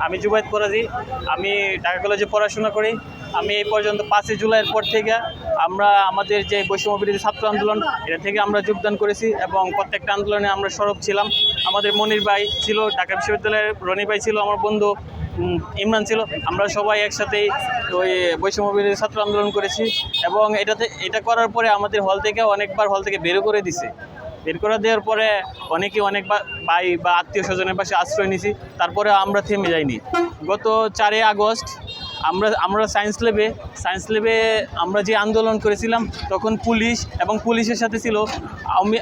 আমি জুবাইদ ফরাজি। আমি ঢাকা কলেজে পড়াশোনা করি। আমি এই পর্যন্ত 5ই জুলাইয়ের পর থেকে আমরা আমাদের যে বৈষম্য বিরোধী ছাত্র আন্দোলন, এটা থেকে আমরা যোগদান করেছি এবং প্রত্যেকটা আন্দোলনে আমরা সরব ছিলাম। আমাদের মনির ভাই ছিল, ঢাকা বিশ্ববিদ্যালয়ের রনি ভাই ছিল, আমার বন্ধু ইমরান ছিল। আমরা সবাই একসাথেই ওই বৈষম্য বিরোধী ছাত্র আন্দোলন করেছি এবং এটা করার পরে আমাদের হল থেকে অনেকবার হল থেকে বের করে দিছে। বের করে দেওয়ার পরে অনেক ভাই বা আত্মীয় স্বজনের পাশে আশ্রয় নিয়েছি। তারপরে আমরা থেমে যাইনি। গত 4ই আগস্ট আমরা সায়েন্স ল্যাবে আমরা যে আন্দোলন করেছিলাম, তখন পুলিশ এবং পুলিশের সাথে ছিল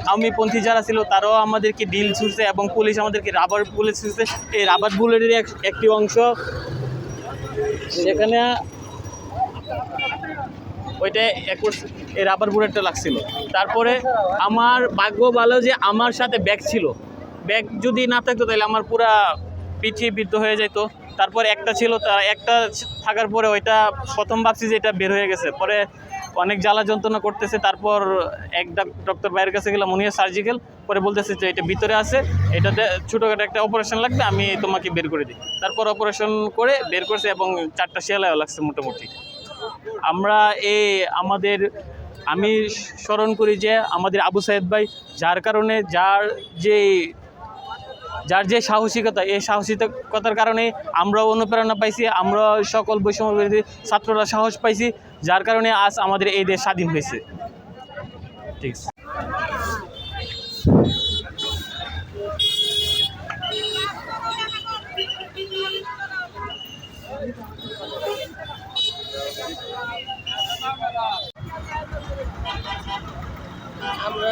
আওয়ামীপন্থী যারা ছিল, তারাও আমাদেরকে ডিল ছুঁড়ছে এবং পুলিশ আমাদেরকে রাবার বুলেট ছুঁড়ছে। এই রাবার বুলেটের একটি অংশ সেখানে ওইটা এই রাবার বুলেটটা লাগছিল। তারপরে আমার ভাগ্য ভালো যে আমার সাথে ব্যাগ ছিল। ব্যাগ যদি না থাকতো তাহলে আমার পুরা পিছিয়ে বিদ্ধ হয়ে যেত। তারপর একটা ছিল, একটা থাকার পরে ওইটা প্রথম ভাবছি যে এটা বের হয়ে গেছে, পরে অনেক জ্বালা যন্ত্রণা করতেছে। তারপর এক ডক্টর ভাইয়ের কাছে গেলাম, উনি সার্জিক্যাল, পরে বলতেছে যে এটা ভিতরে আছে, এটাতে ছোটোখাটো একটা অপারেশন লাগবে, আমি তোমাকে বের করে দিই। তারপর অপারেশন করে বের করছে এবং 4টা সেলাইও লাগছে মোটামুটি। আমরা আমি স্মরণ করি যে আমাদের আবু সাইদ ভাই, যার যে সাহসিকতা, এই সাহসিকতার কারণে আমরাও অনুপ্রেরণা পাইছি, আমরা সকল বৈষম্য বিরোধী ছাত্ররা সাহস পাইছি, যার কারণে আজ আমাদের এই দেশ স্বাধীন হয়েছে। ঠিক আছে। আমরা